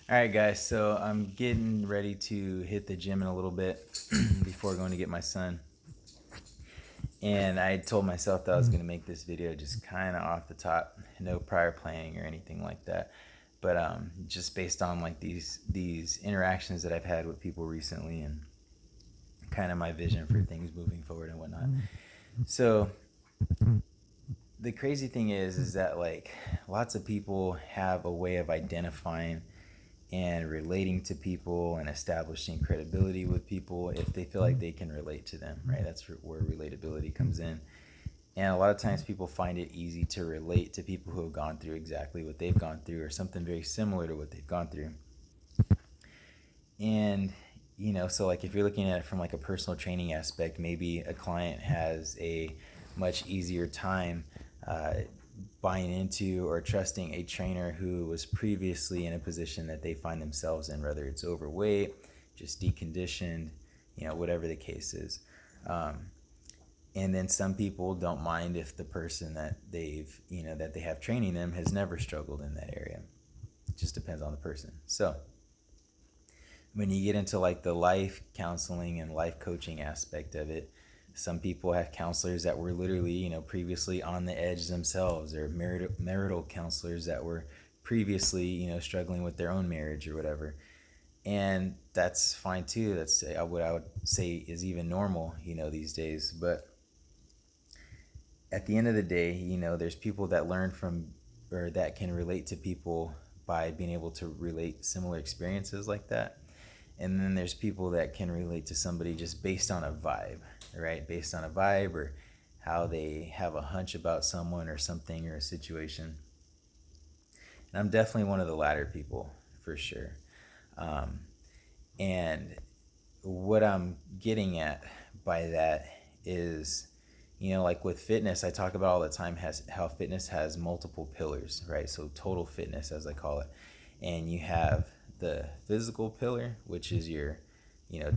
All right, guys. So I'm getting ready to hit the gym in a little bit before going to get my son. And I told myself that I was going to make this video just kind of off the top, no prior planning or anything like that. But just based on like these interactions that I've had with people recently, and kind of my vision for things moving forward and whatnot. So the crazy thing is that like lots of people have a way of identifying and relating to people and establishing credibility with people if they feel like they can relate to them, right? That's where relatability comes in. And a lot of times people find it easy to relate to people who have gone through exactly what they've gone through or something very similar to what they've gone through. And so like if you're looking at it from like a personal training aspect, maybe a client has a much easier time buying into or trusting a trainer who was previously in a position that they find themselves in, whether it's overweight, just deconditioned, whatever the case is. And then some people don't mind if the person that that they have training them has never struggled in that area. It just depends on the person. So when you get into like the life counseling and life coaching aspect of it, some people have counselors that were literally, previously on the edge themselves, or marital counselors that were previously, struggling with their own marriage or whatever. And that's fine too. That's what I would say is even normal, these days. But at the end of the day, there's people that learn from or that can relate to people by being able to relate similar experiences like that. And then there's people that can relate to somebody just based on a vibe, right? Based on a vibe or how they have a hunch about someone or something or a situation. And I'm definitely one of the latter people for sure. And what I'm getting at by that is, like with fitness, I talk about all the time how fitness has multiple pillars, right? So total fitness, as I call it. And you have the physical pillar, which is your,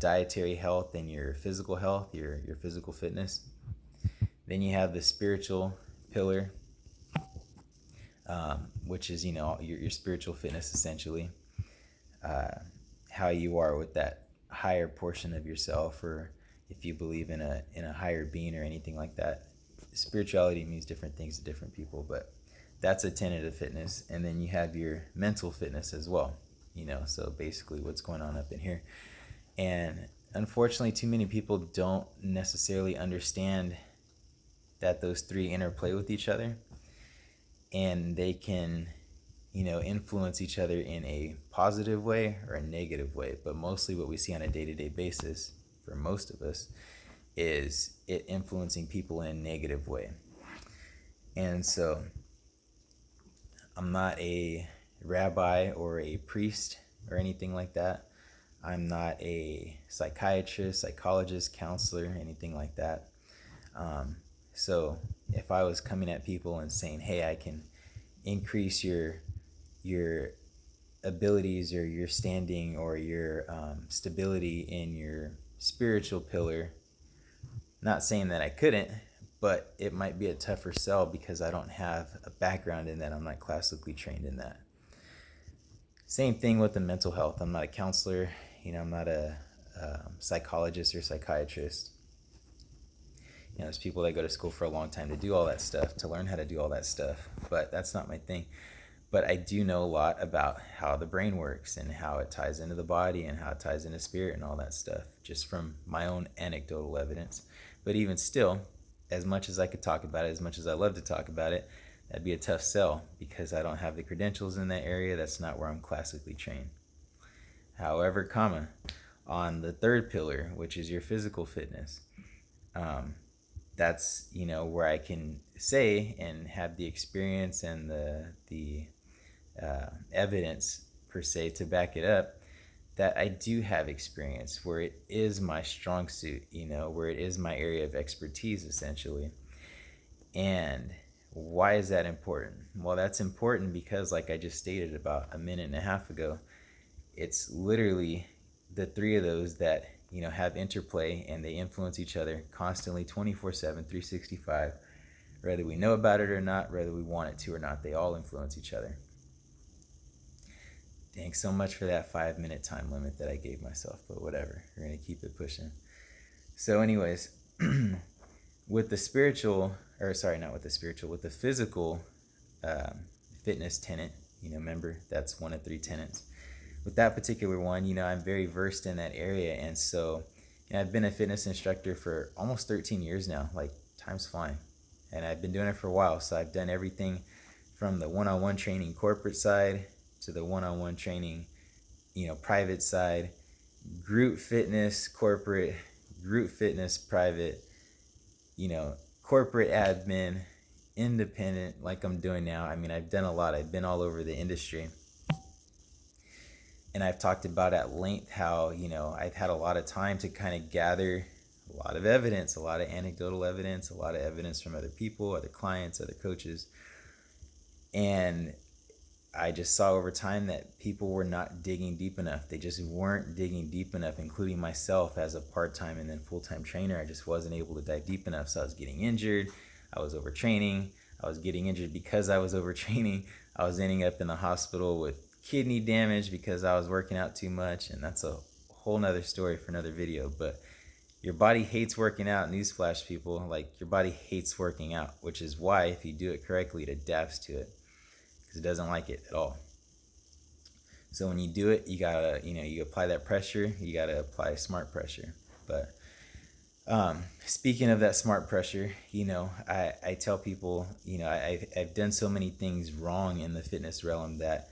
dietary health and your physical health, your physical fitness. Then you have the spiritual pillar, which is, your spiritual fitness essentially. How you are with that higher portion of yourself, or if you believe in a higher being or anything like that. Spirituality means different things to different people, but that's a tenet of fitness. And then you have your mental fitness as well, so basically what's going on up in here. And unfortunately, too many people don't necessarily understand that those three interplay with each other, and they can influence each other in a positive way or a negative way. But mostly what we see on a day-to-day basis for most of us is it influencing people in a negative way. And so I'm not a rabbi or a priest or anything like that. I'm not a psychiatrist, psychologist, counselor, anything like that. So if I was coming at people and saying, hey, I can increase your abilities or your standing or your stability in your spiritual pillar, not saying that I couldn't, but it might be a tougher sell because I don't have a background in that. I'm not classically trained in that. Same thing with the mental health. I'm not a counselor, I'm not a psychologist or psychiatrist. There's people that go to school for a long time to do all that stuff, to learn how to do all that stuff, but that's not my thing. But I do know a lot about how the brain works and how it ties into the body and how it ties into spirit and all that stuff, just from my own anecdotal evidence. But even still, as much as I could talk about it, as much as I love to talk about it, that'd be a tough sell because I don't have the credentials in that area. That's not where I'm classically trained. However, on the third pillar, which is your physical fitness, that's where I can say and have the experience and the evidence per se to back it up, that I do have experience, where it is my strong suit, where it is my area of expertise essentially. And why is that important? Well, that's important because, like I just stated about a minute and a half ago, it's literally the three of those that have interplay, and they influence each other constantly 24/7, 365. Whether we know about it or not, whether we want it to or not, they all influence each other. Thanks so much for that 5-minute time limit that I gave myself, but whatever. We're going to keep it pushing. So anyways, with the spiritual, or sorry, not with the spiritual, with the physical fitness tenet, remember, that's one of 3 tenets. With that particular one, I'm very versed in that area. And so I've been a fitness instructor for almost 13 years now, like time's flying. And I've been doing it for a while. So I've done everything from the one-on-one training corporate side to the one-on-one training, private side, group fitness, corporate, group fitness, private, corporate admin, independent, like I'm doing now. I mean, I've done a lot. I've been all over the industry. And I've talked about at length how, I've had a lot of time to kind of gather a lot of evidence, a lot of anecdotal evidence, a lot of evidence from other people, other clients, other coaches. And I just saw over time that people were not digging deep enough. They just weren't digging deep enough, including myself as a part-time and then full-time trainer. I just wasn't able to dive deep enough. So I was getting injured. I was overtraining. I was getting injured because I was overtraining. I was ending up in the hospital with kidney damage because I was working out too much. And that's a whole nother story for another video. But your body hates working out. Newsflash, people. Like, your body hates working out, which is why if you do it correctly, it adapts to it, because it doesn't like it at all. So when you do it, you gotta, you apply that pressure. You gotta apply smart pressure. But speaking of that smart pressure, I tell people, I've done so many things wrong in the fitness realm that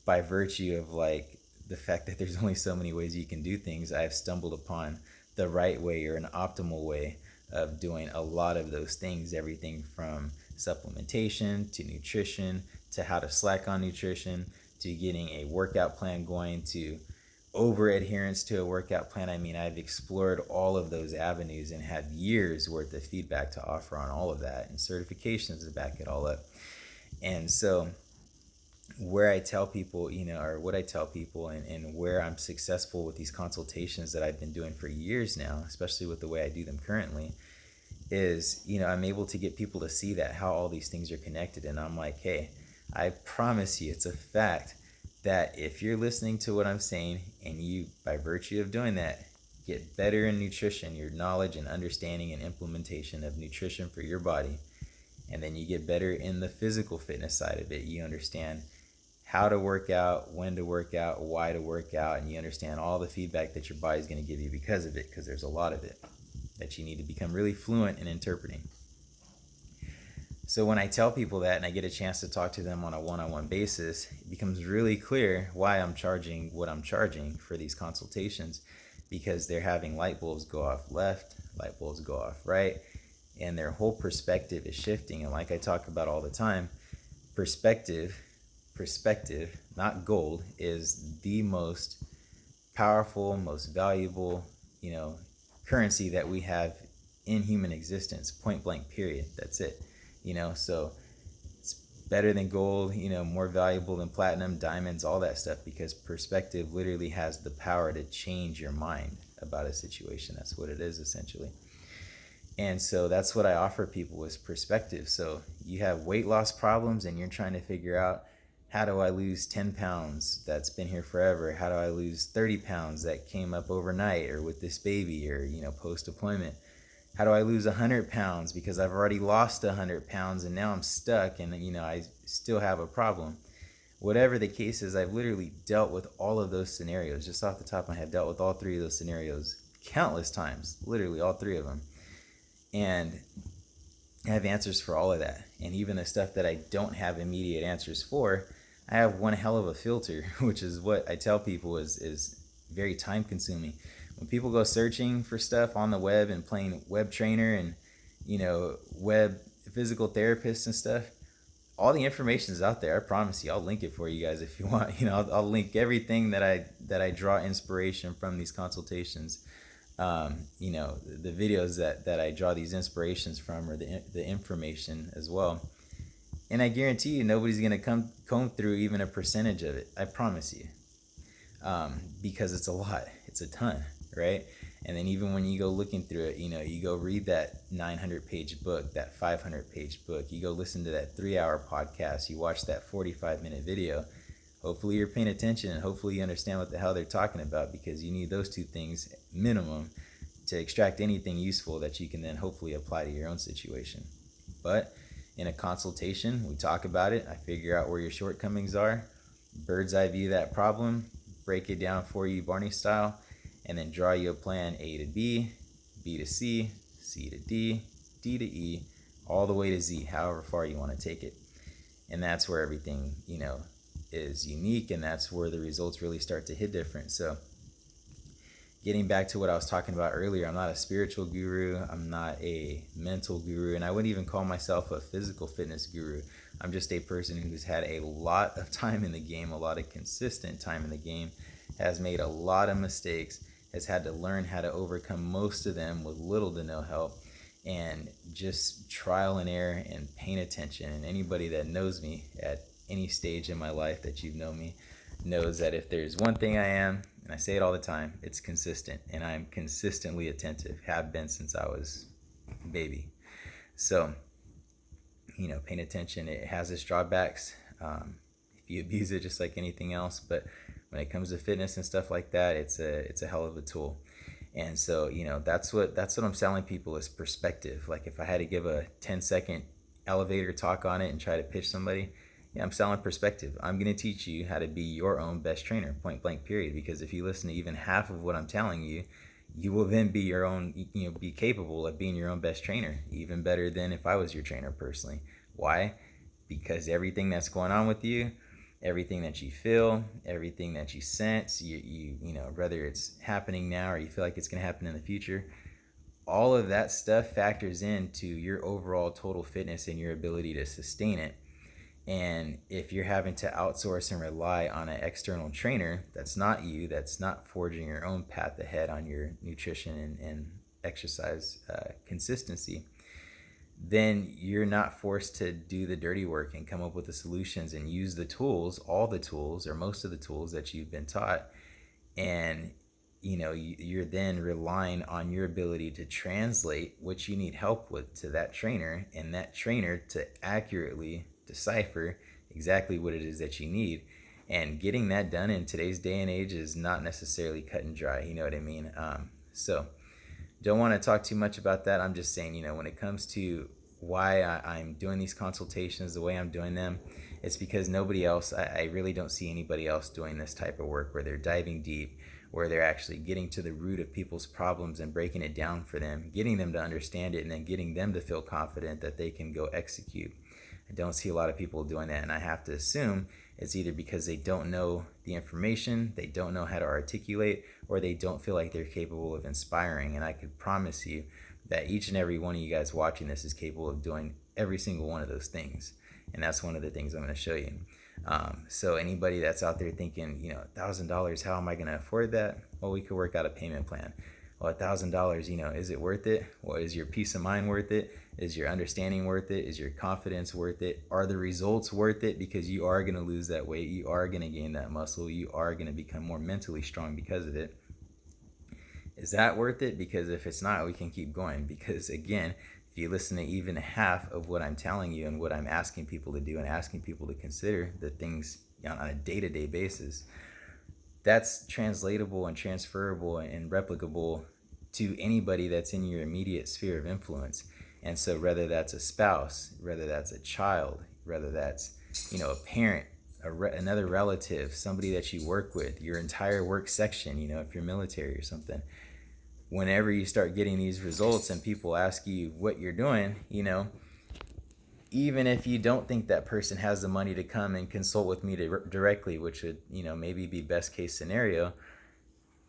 by virtue of like the fact that there's only so many ways you can do things, I've stumbled upon the right way or an optimal way of doing a lot of those things. Everything from supplementation to nutrition to how to slack on nutrition to getting a workout plan going to over adherence to a workout plan. I mean, I've explored all of those avenues and have years worth of feedback to offer on all of that and certifications to back it all up. And so where I tell people, or what I tell people and where I'm successful with these consultations that I've been doing for years now, especially with the way I do them currently, is, I'm able to get people to see that how all these things are connected. And I'm like, hey, I promise you, it's a fact that if you're listening to what I'm saying and you, by virtue of doing that, get better in nutrition, your knowledge and understanding and implementation of nutrition for your body, and then you get better in the physical fitness side of it, you understand how to work out, when to work out, why to work out, and you understand all the feedback that your body's going to give you because of it, because there's a lot of it that you need to become really fluent in interpreting. So when I tell people that and I get a chance to talk to them on a one-on-one basis, it becomes really clear why I'm charging what I'm charging for these consultations, because they're having light bulbs go off left, light bulbs go off right, and their whole perspective is shifting. And like I talk about all the time, perspective, not gold, is the most powerful, most valuable, currency that we have in human existence, point blank, period. That's it. So it's better than gold, more valuable than platinum, diamonds, all that stuff, because perspective literally has the power to change your mind about a situation. That's what it is, essentially. And so that's what I offer people is perspective. So you have weight loss problems and you're trying to figure out, how do I lose 10 pounds that's been here forever? How do I lose 30 pounds that came up overnight or with this baby or, post-deployment? How do I lose 100 pounds because I've already lost 100 pounds and now I'm stuck and, I still have a problem? Whatever the case is, I've literally dealt with all of those scenarios. Just off the top of my head, dealt with all 3 of those scenarios countless times, literally all 3 of them. And I have answers for all of that. And even the stuff that I don't have immediate answers for, I have one hell of a filter, which is what I tell people is very time consuming. When people go searching for stuff on the web and playing web trainer and, web physical therapists and stuff, all the information is out there. I promise you, I'll link it for you guys if you want. I'll link everything that I draw inspiration from these consultations. The videos that I draw these inspirations from, or the information as well. And I guarantee you nobody's going to comb through even a percentage of it. I promise you. Because it's a lot. It's a ton, right? And then even when you go looking through it, you go read that 900-page book, that 500-page book. You go listen to that 3-hour podcast. You watch that 45-minute video. hopefully you're paying attention and hopefully you understand what the hell they're talking about, because you need those two things minimum to extract anything useful that you can then hopefully apply to your own situation. But in a consultation, we talk about it. I figure out where your shortcomings are, bird's eye view that problem, break it down for you Barney style, and then draw you a plan A to B, B to C, C to D, D to E, all the way to Z, however far you want to take it. And that's where everything, is unique, and that's where the results really start to hit different. So getting back to what I was talking about earlier, I'm not a spiritual guru, I'm not a mental guru, and I wouldn't even call myself a physical fitness guru. I'm just a person who's had a lot of time in the game, a lot of consistent time in the game, has made a lot of mistakes, has had to learn how to overcome most of them with little to no help, and just trial and error and paying attention. And anybody that knows me at any stage in my life that you've known me knows that if there's one thing I am, and I say it all the time, it's consistent, and I'm consistently attentive, have been since I was a baby. So, paying attention, it has its drawbacks. If you abuse it, just like anything else, but when it comes to fitness and stuff like that, it's a hell of a tool. And so, that's what I'm telling people is perspective. Like if I had to give a 10-second elevator talk on it and try to pitch somebody, I'm selling perspective. I'm going to teach you how to be your own best trainer, point blank, period. Because if you listen to even half of what I'm telling you, you will then be your own, be capable of being your own best trainer, even better than if I was your trainer personally. Why? Because everything that's going on with you, everything that you feel, everything that you sense, whether it's happening now or you feel like it's going to happen in the future, all of that stuff factors into your overall total fitness and your ability to sustain it. And if you're having to outsource and rely on an external trainer that's not you, that's not forging your own path ahead on your nutrition and exercise consistency, then you're not forced to do the dirty work and come up with the solutions and use the tools, all the tools or most of the tools that you've been taught. And you're then relying on your ability to translate what you need help with to that trainer, and that trainer to accurately decipher exactly what it is that you need. And getting that done in today's day and age is not necessarily cut and dry, you know what I mean? So don't want to talk too much about that. I'm just saying, when it comes to why I'm doing these consultations the way I'm doing them, it's because nobody else, I really don't see anybody else doing this type of work where they're diving deep, where they're actually getting to the root of people's problems and breaking it down for them, getting them to understand it, and then getting them to feel confident that they can go execute. I don't see a lot of people doing that, and I have to assume it's either because they don't know the information, they don't know how to articulate, or they don't feel like they're capable of inspiring. And I could promise you that each and every one of you guys watching this is capable of doing every single one of those things. And that's one of the things I'm going to show you. So anybody that's out there thinking, $1,000, how am I going to afford that? Well, we could work out a payment plan. Well, $1,000, is it worth it? Well, is your peace of mind worth it? Is your understanding worth it? Is your confidence worth it? Are the results worth it? Because you are going to lose that weight. You are going to gain that muscle. You are going to become more mentally strong because of it. Is that worth it? Because if it's not, we can keep going. Because again, if you listen to even half of what I'm telling you and what I'm asking people to do and asking people to consider the things on a day-to-day basis, that's translatable and transferable and replicable to anybody that's in your immediate sphere of influence. And so whether that's a spouse, whether that's a child, whether that's, a parent, another relative, somebody that you work with, your entire work section, if you're military or something, whenever you start getting these results and people ask you what you're doing, even if you don't think that person has the money to come and consult with me directly, which would, maybe be best case scenario,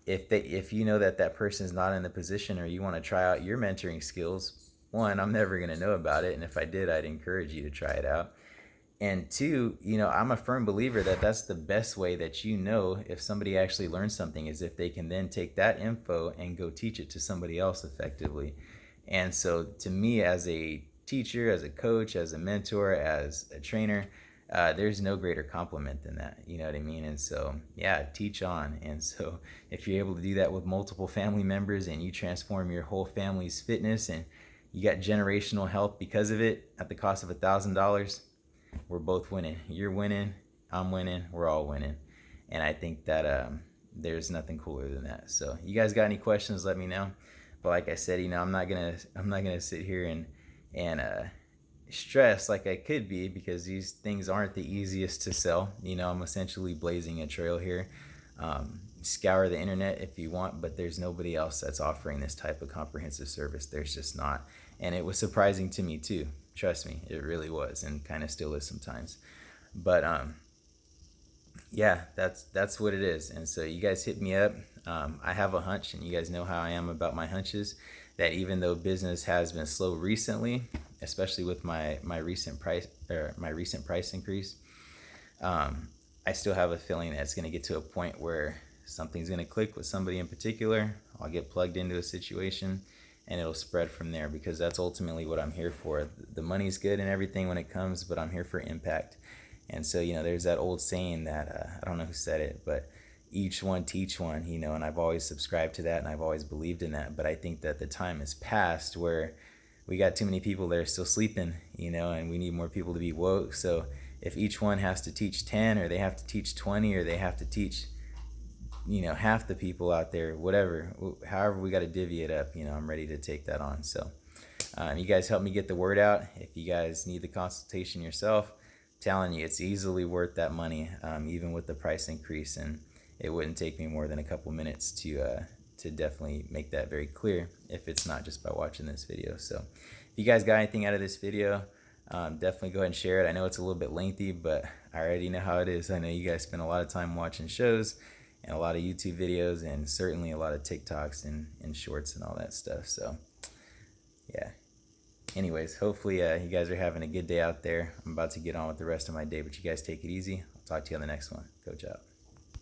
if you know that person's not in the position, or you want to try out your mentoring skills, one, I'm never going to know about it. And if I did, I'd encourage you to try it out. And two, I'm a firm believer that that's the best way that if somebody actually learns something, is if they can then take that info and go teach it to somebody else effectively. And so to me, as a teacher, as a coach, as a mentor, as a trainer, there's no greater compliment than that. You know what I mean? And so, teach on. And so if you're able to do that with multiple family members and you transform your whole family's fitness and you got generational health because of it at the cost of $1,000, we're both winning. You're winning, I'm winning, we're all winning. And I think that there's nothing cooler than that. So you guys got any questions, let me know. But like I said, I'm not gonna sit here and stress like I could be, because these things aren't the easiest to sell. I'm essentially blazing a trail here. Scour the internet if you want, but there's nobody else that's offering this type of comprehensive service. There's just not. And it was surprising to me too. Trust me, it really was, and kind of still is sometimes. But yeah, that's what it is. And so you guys hit me up. I have a hunch, and you guys know how I am about my hunches, that even though business has been slow recently, especially with my recent price increase, I still have a feeling that it's going to get to a point where something's going to click with somebody in particular. I'll get plugged into a situation, and it'll spread from there, because that's ultimately what I'm here for. The money's good and everything when it comes, but I'm here for impact. And so, there's that old saying that, I don't know who said it, but each one teach one, and I've always subscribed to that, and I've always believed in that. But I think that the time has passed where we got too many people that are still sleeping, and we need more people to be woke. So if each one has to teach 10, or they have to teach 20, or they have to teach, half the people out there, whatever, however we got to divvy it up, I'm ready to take that on. So you guys help me get the word out. If you guys need the consultation yourself, telling you, it's easily worth that money, even with the price increase, and it wouldn't take me more than a couple minutes to definitely make that very clear, if it's not just by watching this video. So if you guys got anything out of this video, definitely go ahead and share it. I know it's a little bit lengthy, but I already know how it is. I know you guys spend a lot of time watching shows and a lot of YouTube videos, and certainly a lot of TikToks and shorts and all that stuff. So yeah. Anyways, hopefully you guys are having a good day out there. I'm about to get on with the rest of my day, but you guys take it easy. I'll talk to you on the next one. Coach out.